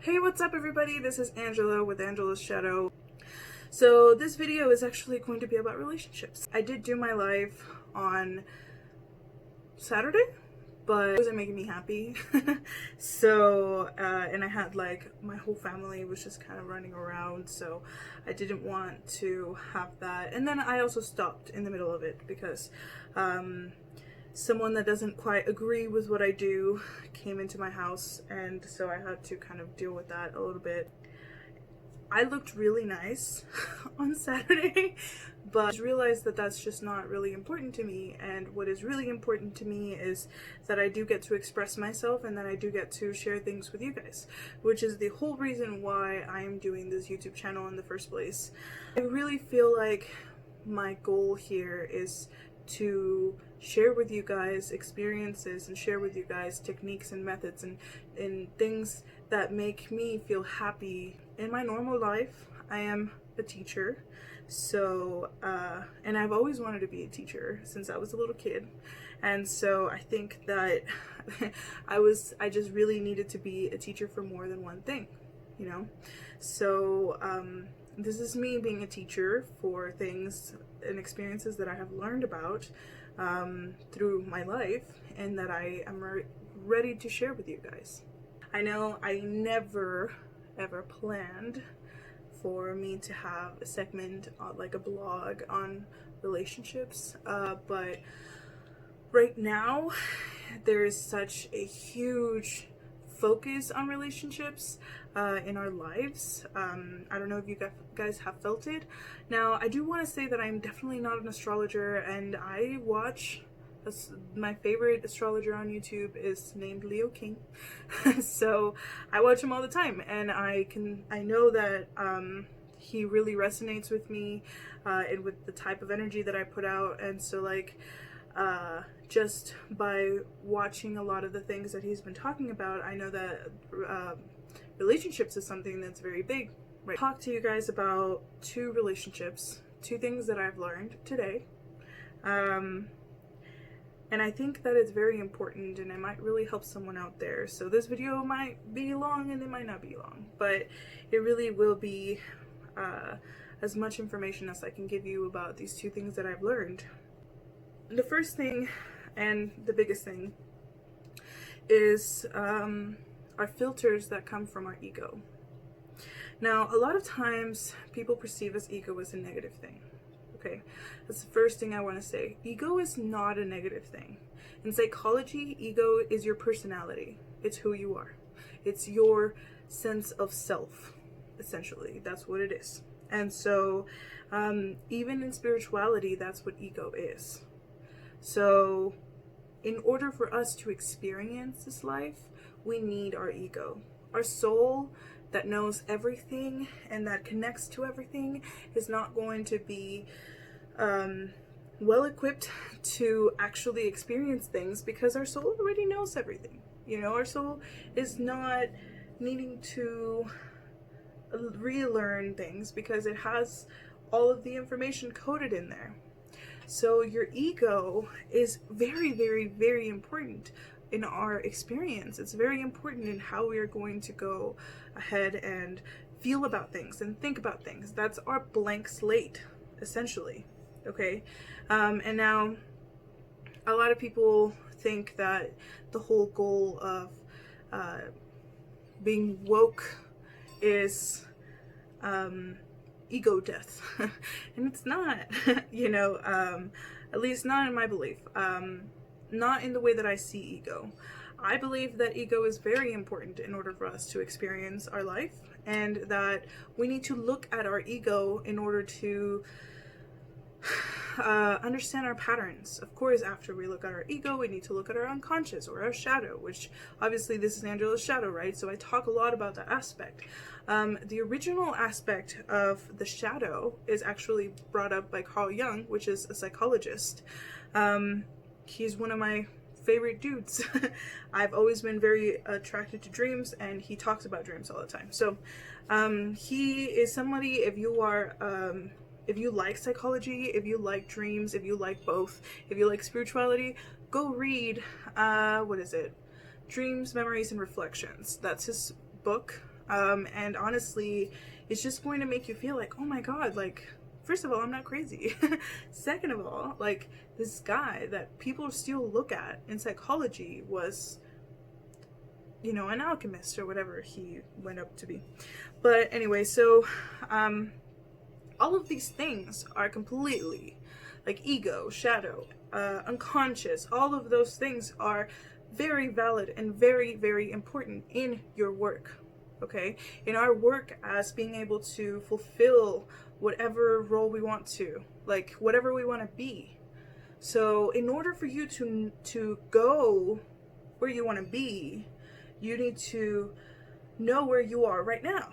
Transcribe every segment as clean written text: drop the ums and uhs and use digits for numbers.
Hey, what's up everybody? This is Angela with Angela's Shadow. So this video is actually going to be about relationships. I did do my live on Saturday, but it wasn't making me happy. And I had like my whole family was just kind of running around, so I didn't want to have that. And then I also stopped in the middle of it because someone that doesn't quite agree with what I do came into my house, and so I had to kind of deal with that a little bit. I looked really nice on Saturday, but I just realized that that's just not really important to me, and what is really important to me is that I do get to express myself and that I do get to share things with you guys, which is the whole reason why I am doing this YouTube channel in the first place. I really feel like my goal here is to share with you guys experiences and share with you guys techniques and methods and things that make me feel happy in my normal life. I am a teacher, so and I've always wanted to be a teacher since I was a little kid, and so I think that I just really needed to be a teacher for more than one thing, you know. So this is me being a teacher for things and experiences that I have learned about through my life, and that I am ready to share with you guys. I know I never ever planned for me to have a segment like a blog on relationships, but right now there is such a huge focus on relationships in our lives. I don't know if you guys have felt it. Now, I do want to say that I'm definitely not an astrologer, and I watch my favorite astrologer on YouTube is named Leo King. So I watch him all the time, and I know that he really resonates with me and with the type of energy that I put out. And so like just by watching a lot of the things that he's been talking about, I know that relationships is something that's very big. Right. Talk to you guys about two relationships, two things that I've learned today. And I think that it's very important, and it might really help someone out there. So this video might be long and it might not be long, but it really will be as much information as I can give you about these two things that I've learned. The first thing, and the biggest thing, is our filters that come from our ego. Now, a lot of times people perceive as ego as a negative thing. Okay, that's the first thing I want to say. Ego is not a negative thing. In psychology, ego is your personality. It's who you are. It's your sense of self, essentially. That's what it is. And so even in spirituality, that's what ego is. So in order for us to experience this life, we need our ego. Our soul that knows everything and that connects to everything is not going to be well equipped to actually experience things, because our soul already knows everything. You know, our soul is not needing to relearn things because it has all of the information coded in there. So your ego is very, very, very important in our experience. It's very important in how we are going to go ahead and feel about things and think about things. That's our blank slate, essentially. Okay, and now a lot of people think that the whole goal of being woke is ego death, and it's not. You know, at least not in my belief. Not in the way that I see ego. I believe that ego is very important in order for us to experience our life, and that we need to look at our ego in order to understand our patterns. Of course, after we look at our ego, we need to look at our unconscious or our shadow, which obviously this is Angela's Shadow, right? So I talk a lot about that aspect. The original aspect of the shadow is actually brought up by Carl Jung, which is a psychologist. He's one of my favorite dudes. I've always been very attracted to dreams, and he talks about dreams all the time. So he is somebody, if you are if you like psychology, if you like dreams, if you like both, if you like spirituality, go read what is it? Dreams, Memories, and Reflections. That's his book. And honestly, it's just going to make you feel like, oh my god, like, first of all, I'm not crazy. Second of all, like, this guy that people still look at in psychology was, you know, an alchemist or whatever he went up to be. But anyway, so all of these things are completely, like, ego, shadow, unconscious, all of those things are very valid and very, very important in your work, okay? In our work as being able to fulfill whatever role we want to, like, whatever we want to be. So in order for you to go where you want to be, you need to know where you are right now.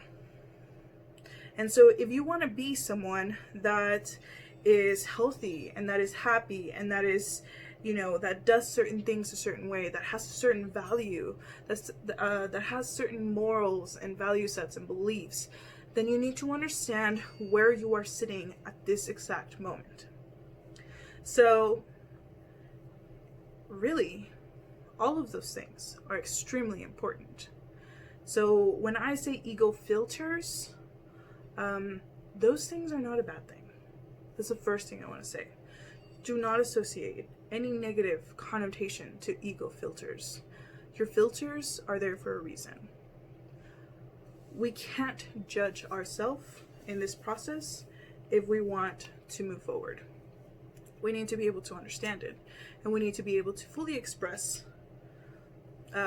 And so if you want to be someone that is healthy and that is happy and that is, you know, that does certain things a certain way, that has a certain value, that has certain morals and value sets and beliefs, then you need to understand where you are sitting at this exact moment. So really, all of those things are extremely important. So when I say ego filters, those things are not a bad thing. That's the first thing I want to say. Do not associate any negative connotation to ego filters. Your filters are there for a reason. We can't judge ourselves in this process if we want to move forward. We need to be able to understand it, and we need to be able to fully express.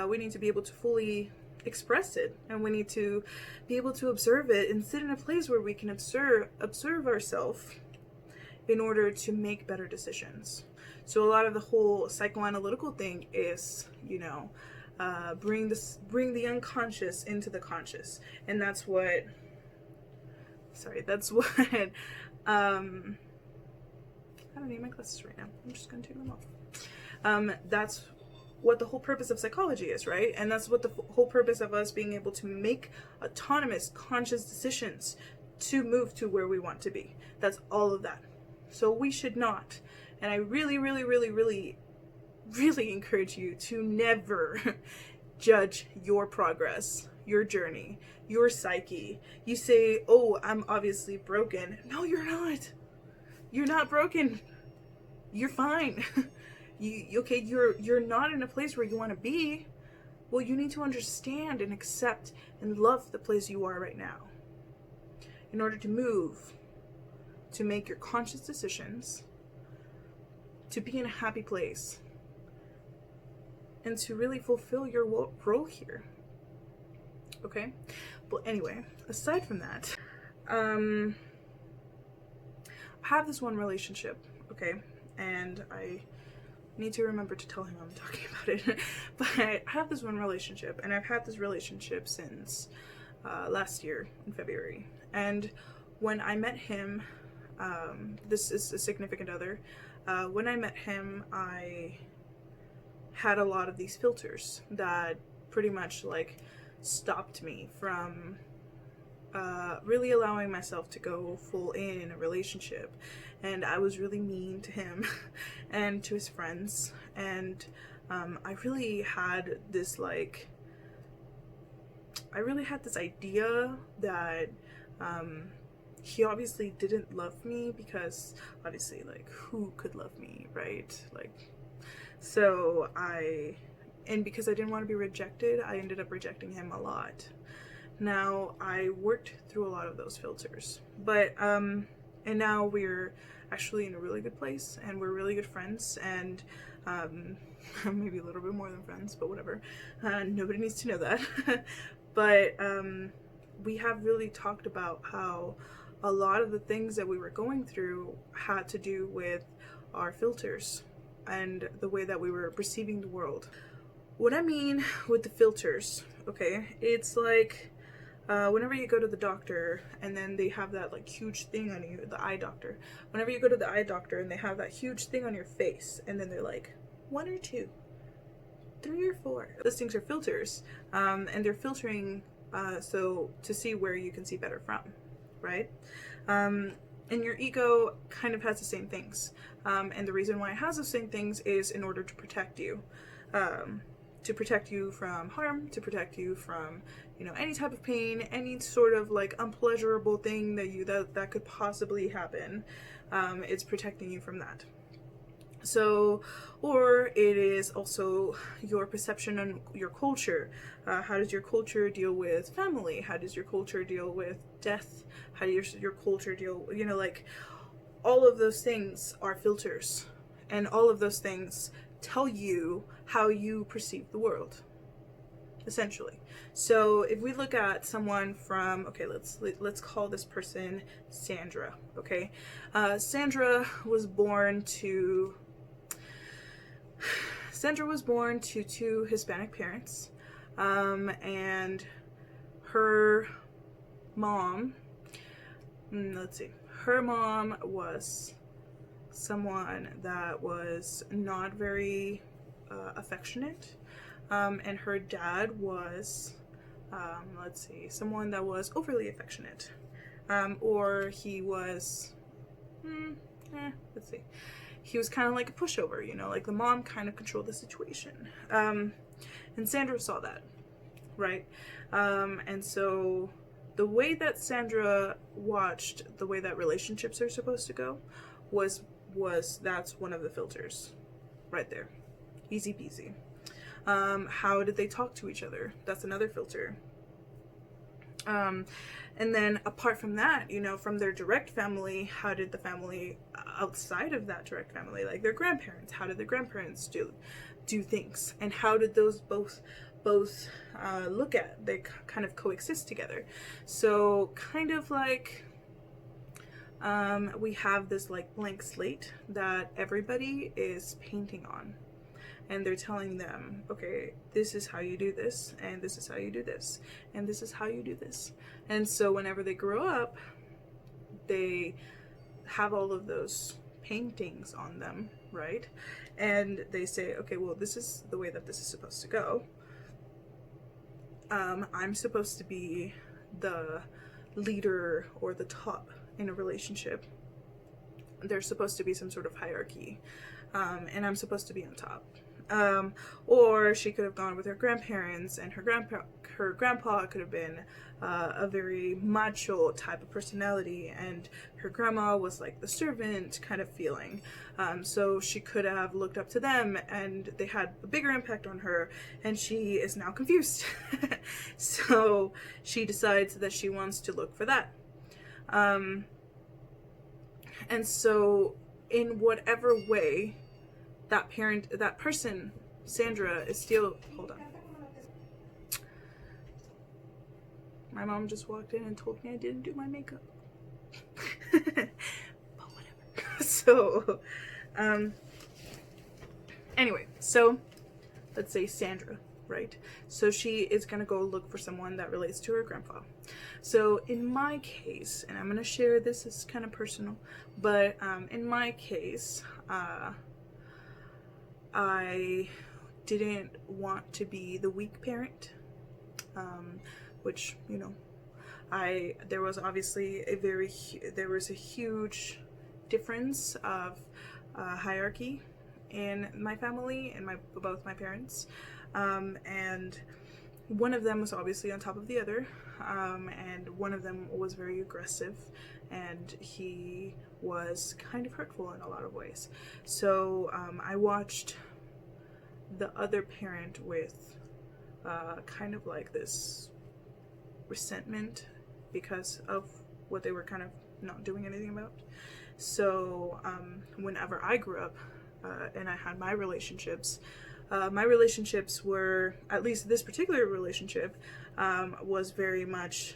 We need to be able to fully express it, and we need to be able to observe it and sit in a place where we can observe ourselves in order to make better decisions. So a lot of the whole psychoanalytical thing is, you know, bring the unconscious into the conscious, and that's what I don't need my glasses right now. I'm just gonna take them off. That's what the whole purpose of psychology is, right? And that's what the whole purpose of us being able to make autonomous, conscious decisions to move to where we want to be. That's all of that. So we should not, and I really, really, really, really, really encourage you to never judge your progress, your journey, your psyche. You say, oh, I'm obviously broken. No, you're not. You're not broken. You're fine. You're not in a place where you want to be. Well, you need to understand and accept and love the place you are right now in order to move, to make your conscious decisions, to be in a happy place, and to really fulfill your role here. Okay? But anyway, aside from that, I have this one relationship, okay? And I need to remember to tell him I'm talking about it. But I have this one relationship, and I've had this relationship since last year in February. And when I met him, this is a significant other. When I met him, I had a lot of these filters that pretty much like stopped me from really allowing myself to go full in a relationship. And I was really mean to him and to his friends, and I really had this idea that he obviously didn't love me, because obviously, like, who could love me, right? Like, so and because I didn't want to be rejected, I ended up rejecting him a lot. Now, I worked through a lot of those filters, but and now we're actually in a really good place, and we're really good friends, and maybe a little bit more than friends, but whatever. Nobody needs to know that. But we have really talked about how a lot of the things that we were going through had to do with our filters and the way that we were perceiving the world. What I mean with the filters, okay, it's like whenever you go to the doctor and then they have that like huge thing on you, the eye doctor. Whenever you go to the eye doctor and they have that huge thing on your face, and then they're like, 1 or 2, 3 or 4. Those things are filters, and they're filtering so to see where you can see better from, right? And your ego kind of has the same things, and the reason why it has the same things is in order to protect you, to protect you from harm, to protect you from, you know, any type of pain, any sort of like unpleasurable thing that could possibly happen. It's protecting you from that. So, or it is also your perception on your culture. How does your culture deal with family? How does your culture deal with death? How does your culture deal, you know, like all of those things are filters, and all of those things tell you how you perceive the world, essentially. So if we look at someone from, okay, let's call this person Sandra. Okay, Sandra was born to two Hispanic parents, and her mom, her mom was someone that was not very affectionate, and her dad was, someone that was overly affectionate, or he was, he was kind of like a pushover, you know, like the mom kind of controlled the situation. And Sandra saw that, right? And so the way that Sandra watched the way that relationships are supposed to go was that's one of the filters right there. Easy peasy. How did they talk to each other? That's another filter. And then apart from that, you know, from their direct family, how did the family outside of that direct family, like their grandparents, how did the grandparents do things, and how did those both look at, they kind of coexist together. So kind of like we have this like blank slate that everybody is painting on, and they're telling them, okay, this is how you do this, and this is how you do this, and this is how you do this. And so whenever they grow up, they have all of those paintings on them, right? And they say, okay, well, this is the way that this is supposed to go. I'm supposed to be the leader or the top in a relationship. There's supposed to be some sort of hierarchy, and I'm supposed to be on top. Or she could have gone with her grandparents, and her grandpa could have been a very macho type of personality, and her grandma was like the servant kind of feeling. So she could have looked up to them, and they had a bigger impact on her, and she is now confused. So she decides that she wants to look for that. And so in whatever way that person, Sandra, is still, hold on. My mom just walked in and told me I didn't do my makeup. But whatever. So, anyway, so let's say Sandra, right? So she is gonna go look for someone that relates to her grandpa. So in my case, and I'm gonna share this, is kind of personal, but in my case, I didn't want to be the weak parent, which, you know, there was obviously there was a huge difference of hierarchy in my family and both my parents, and one of them was obviously on top of the other, and one of them was very aggressive, and he was kind of hurtful in a lot of ways. So I watched the other parent with kind of like this resentment because of what they were kind of not doing anything about. So whenever I grew up and I had my relationships were, at least this particular relationship, was very much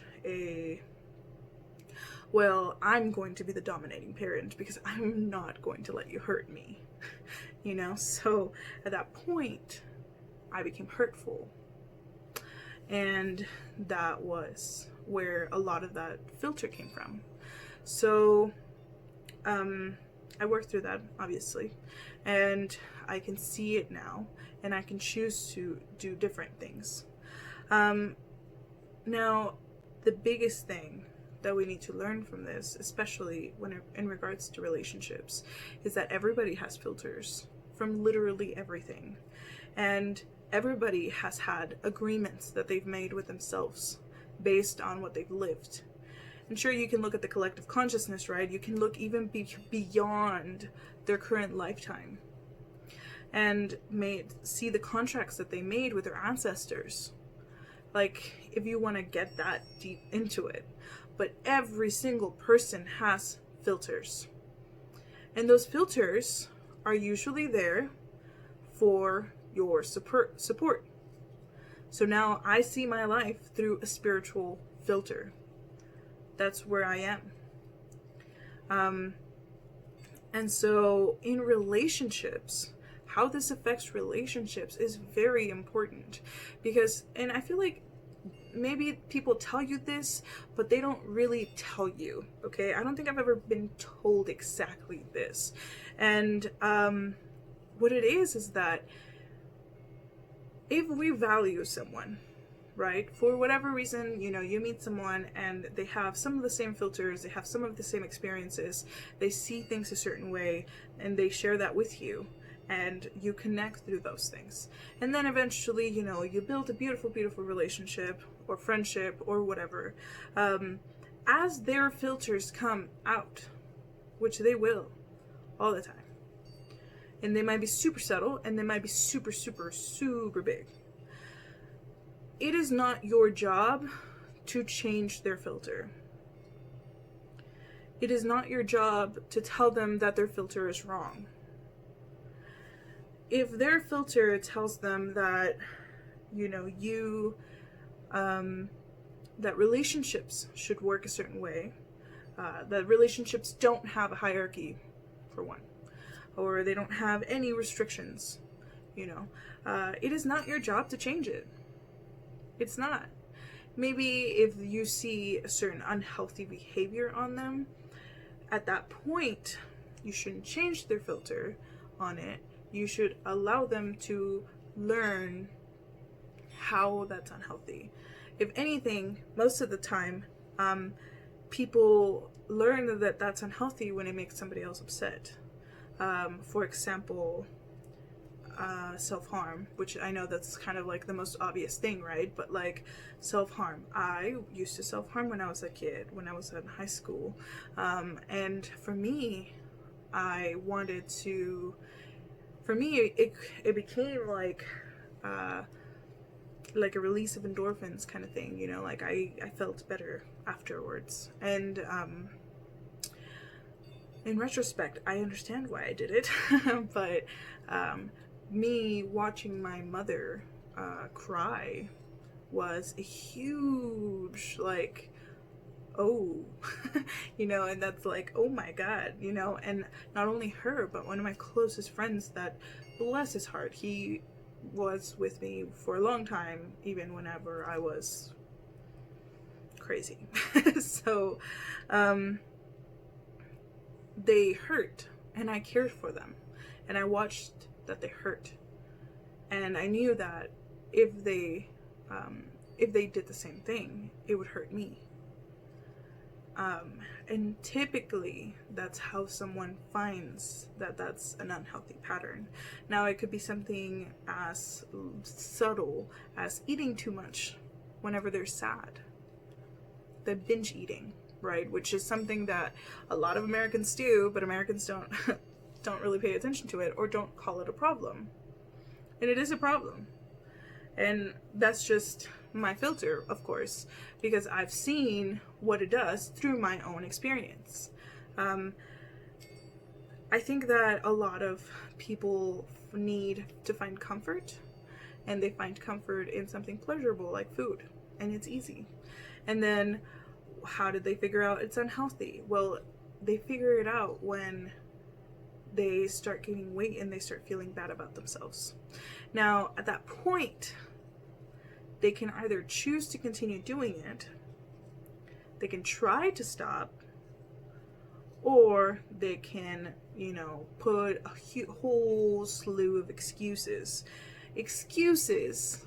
well, I'm going to be the dominating parent because I'm not going to let you hurt me. You know, so at that point, I became hurtful. And that was where a lot of that filter came from. So I worked through that, obviously, and I can see it now, and I can choose to do different things. Now, the biggest thing that we need to learn from this, especially when in regards to relationships, is that everybody has filters. from literally everything. And everybody has had agreements that they've made with themselves based on what they've lived. And sure, you can look at the collective consciousness, right? You can look even beyond their current lifetime and see the contracts that they made with their ancestors. Like, if you want to get that deep into it. But every single person has filters. And those filters are usually there for your support. So now I see my life through a spiritual filter. That's where I am. And so in relationships, how this affects relationships is very important, because, and I feel like maybe people tell you this, but they don't really tell you, okay? I don't think I've ever been told exactly this. And what it is that if we value someone, right, for whatever reason, you know, you meet someone and they have some of the same filters, they have some of the same experiences, they see things a certain way, and they share that with you, and you connect through those things. And then eventually, you know, you build a beautiful, beautiful relationship or friendship or whatever. As their filters come out, which they will all the time, and they might be super subtle, and they might be super, super, super big. It is not your job to change their filter. It is not your job to tell them that their filter is wrong. If their filter tells them that, you know, that relationships should work a certain way, that relationships don't have a hierarchy, for one, or they don't have any restrictions, you know, it is not your job to change it. It's not. Maybe if you see a certain unhealthy behavior on them, at that point, you shouldn't change their filter on it. You should allow them to learn how that's unhealthy. If anything, most of the time, people learn that that's unhealthy when it makes somebody else upset. For example, self-harm, which I know that's kind of like the most obvious thing, right? But like self-harm, I used to self-harm when I was a kid, when I was in high school, and for me, I wanted to, for me, it became like a release of endorphins kind of thing, you know, like I felt better afterwards. And in retrospect, I understand why I did it, but me watching my mother cry was a huge, like, oh, you know, and that's like, oh my God, you know. And not only her, but one of my closest friends that, bless his heart, he was with me for a long time, even whenever I was crazy. So they hurt, and I cared for them, and I watched that they hurt, and I knew that if they did the same thing, it would hurt me. And typically that's how someone finds that that's an unhealthy pattern. Now, it could be something as subtle as eating too much whenever they're sad, the binge eating, right? Which is something that a lot of Americans do, but Americans don't really pay attention to it, or don't call it a problem. And it is a problem. And that's just my filter, of course, because I've seen what it does through my own experience. I think that a lot of people need to find comfort, and they find comfort in something pleasurable like food, and it's easy. And then how did they figure out it's unhealthy? Well, they figure it out when they start gaining weight and they start feeling bad about themselves. Now, at that point, they can either choose to continue doing it, they can try to stop, or they can, you know, put a whole slew of excuses. Excuses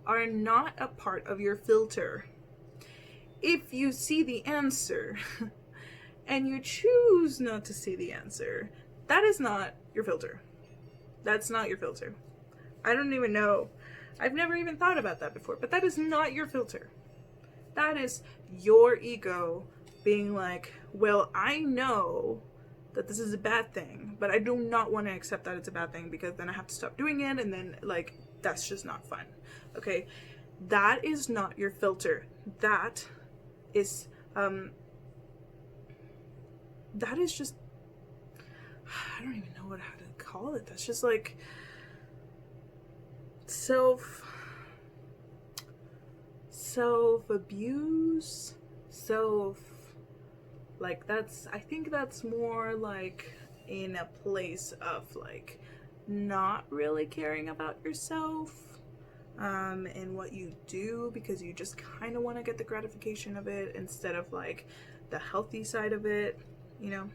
are not a part of your filter. If you see the answer and you choose not to see the answer, that is not your filter. That's not your filter. I don't even know. I've never even thought about that before, but that is not your filter. That is your ego being like, well, I know that this is a bad thing, but I do not want to accept that it's a bad thing because then I have to stop doing it, and then, like, that's just not fun. Okay? That is not your filter. That is just, I don't even know how to call it. That's just like self-abuse, I think that's more like in a place of like not really caring about yourself and what you do, because you just kind of want to get the gratification of it instead of like the healthy side of it, you know.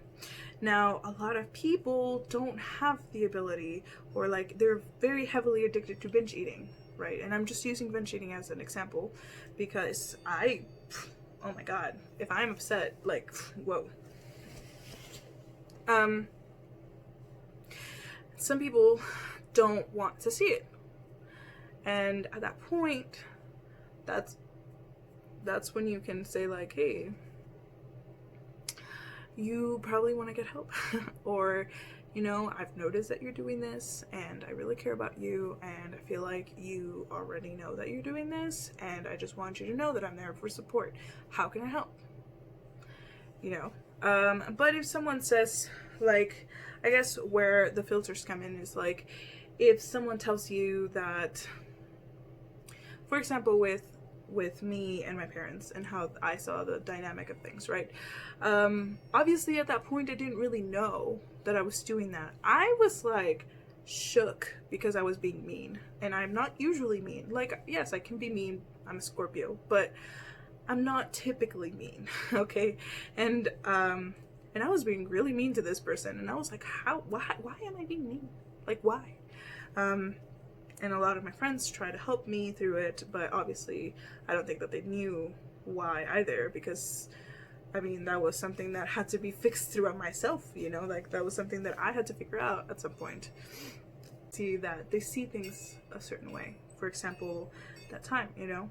Now, a lot of people don't have the ability, or like they're very heavily addicted to binge eating, right? And I'm just using binge eating as an example because oh my god, if I'm upset, like, whoa. Some people don't want to see it. And at that point, that's when you can say like, hey, you probably want to get help. Or, you know, I've noticed that you're doing this and I really care about you and I feel like you already know that you're doing this and I just want you to know that I'm there for support. How can I help? You know? But if someone says, like, I guess where the filters come in is like, if someone tells you that, for example, with me and my parents and how I saw the dynamic of things, right? Obviously at that point I didn't really know that I was doing that. I was like shook because I was being mean, and I'm not usually mean. Like, yes, I can be mean, I'm a Scorpio, but I'm not typically mean. Okay? And I was being really mean to this person, and I was like, why am I being mean? Like, why? And a lot of my friends try to help me through it, but obviously I don't think that they knew why either, because I mean, that was something that had to be fixed throughout myself, you know, like that was something that I had to figure out at some point. See that they see things a certain way. For example, that time, you know,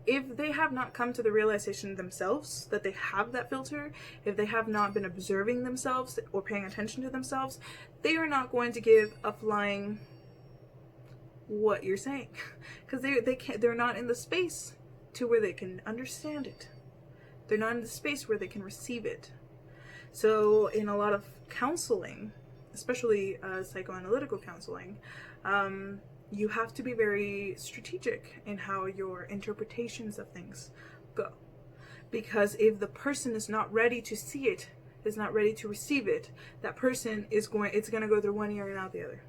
if they have not come to the realization themselves that they have that filter, if they have not been observing themselves or paying attention to themselves, they are not going to give a flying what you're saying, because they're not in the space to where they can understand it. They're not in the space where they can receive it. So in a lot of counseling, especially psychoanalytical counseling, you have to be very strategic in how your interpretations of things go. Because if the person is not ready to see it, is not ready to receive it, that person it's going to go through one ear and out the other.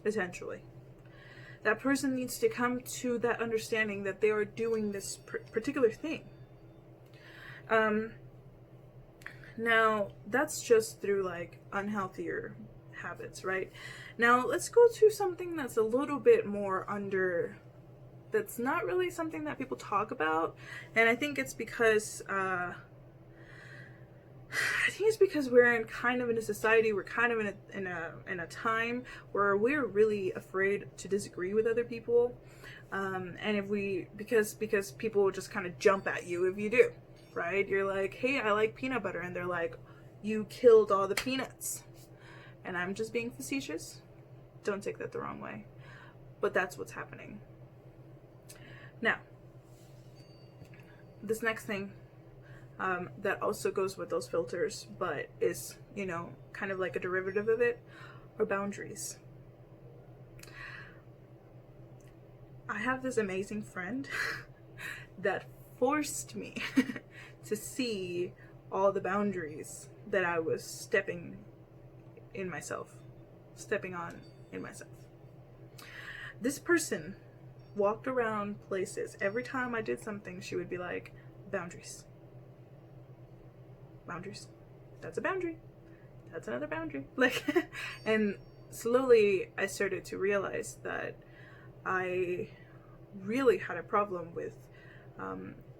Essentially. That person needs to come to that understanding that they are doing this particular thing. Now, that's just through like unhealthier habits, right? Now let's go to something that's a little bit more that's not really something that people talk about, and I think it's because we're in kind of in a society, we're kind of in a time where we're really afraid to disagree with other people, and because people will just kind of jump at you if you do, right? You're like, hey, I like peanut butter, and they're like, you killed all the peanuts. And I'm just being facetious. Don't take that the wrong way. But that's what's happening. Now, this next thing that also goes with those filters, but is, you know, kind of like a derivative of it, are boundaries. I have this amazing friend that forced me to see all the boundaries that I was stepping on in myself. This person walked around places. Every time I did something, she would be like, boundaries. Boundaries. That's a boundary. That's another boundary. Like, and slowly I started to realize that I really had a problem with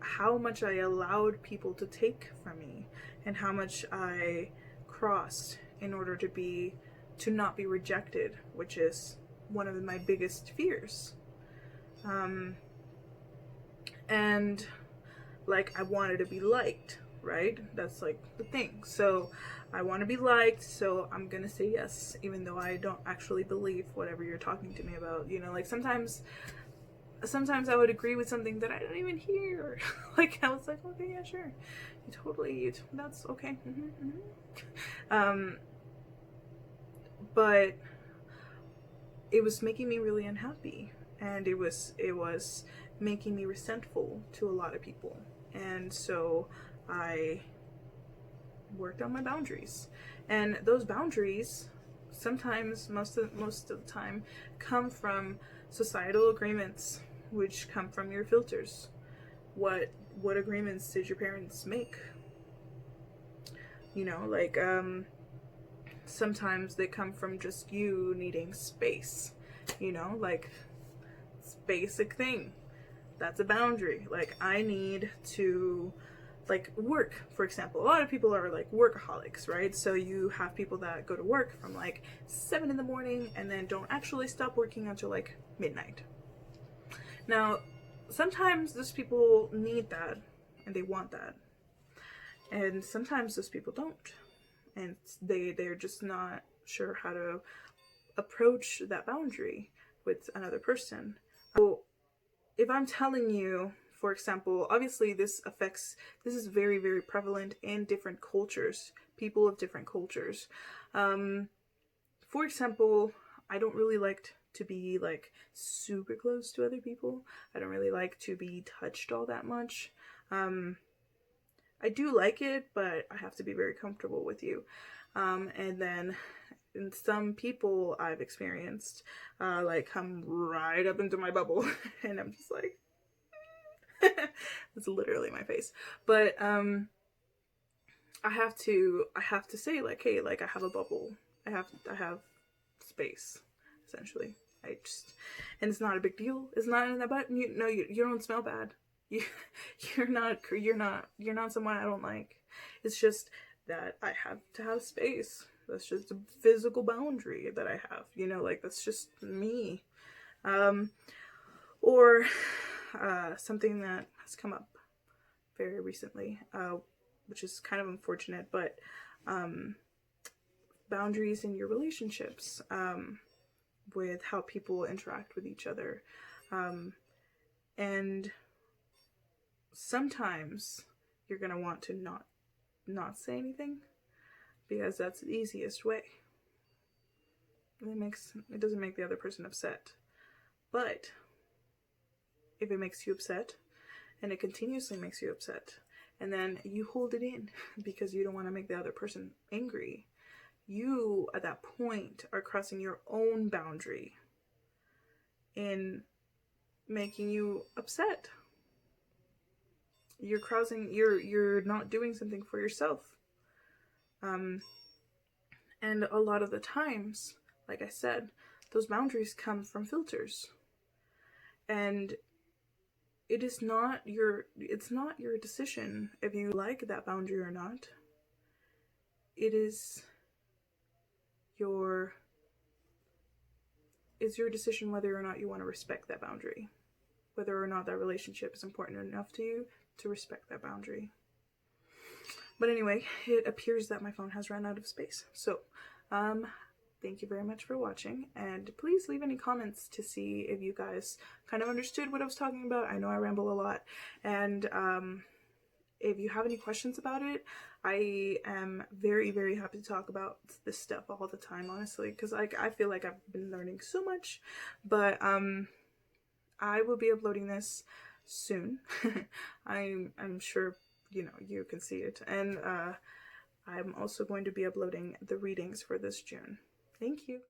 how much I allowed people to take from me and how much I crossed in order to not be rejected, which is one of my biggest fears. And like, I wanted to be liked, right? That's like the thing. So I want to be liked, so I'm gonna say yes, even though I don't actually believe whatever you're talking to me about. You know, like sometimes I would agree with something that I don't even hear. Like I was like, okay, yeah, sure, that's okay. But it was making me really unhappy, and it was making me resentful to a lot of people. And so I worked on my boundaries, and those boundaries sometimes, most of the time, come from societal agreements, which come from your filters. What agreements did your parents make? You know, like sometimes they come from just you needing space. You know, like it's a basic thing. That's a boundary. Like I need to, like, work, for example. A lot of people are like workaholics, right? So you have people that go to work from like 7 in the morning and then don't actually stop working until like midnight. Now, sometimes those people need that and they want that. And sometimes those people don't. And they're just not sure how to approach that boundary with another person. So if I'm telling you, for example, obviously this is very, very prevalent in different cultures, people of different cultures. For example, I don't really like to be like super close to other people. I don't really like to be touched all that much. I do like it, but I have to be very comfortable with you. And then in some people I've experienced, like come right up into my bubble and I'm just like, it's literally my face. But I have to say like, hey, like I have a bubble. I have space, essentially. And it's not a big deal. It's not in that button. You don't smell bad. You're not someone I don't like. It's just that I have to have space. That's just a physical boundary that I have. You know, like that's just me. Or something that has come up very recently, which is kind of unfortunate, but boundaries in your relationships, with how people interact with each other. And sometimes you're going to want to not say anything because that's the easiest way. It doesn't make the other person upset. But if it makes you upset and it continuously makes you upset, and then you hold it in because you don't want to make the other person angry, you at that point are crossing your own boundary in making you upset. You're not doing something for yourself. And a lot of the times, like I said, those boundaries come from filters. And it's not your decision if you like that boundary or not. It's your decision whether or not you want to respect that boundary. Whether or not that relationship is important enough to you to respect that boundary. But anyway, it appears that my phone has run out of space. So, thank you very much for watching, and please leave any comments to see if you guys kind of understood what I was talking about. I know I ramble a lot, and if you have any questions about it, I am very, very happy to talk about this stuff all the time, honestly, because I feel like I've been learning so much. But I will be uploading this soon. I'm sure you can see it, and I'm also going to be uploading the readings for this June. Thank you.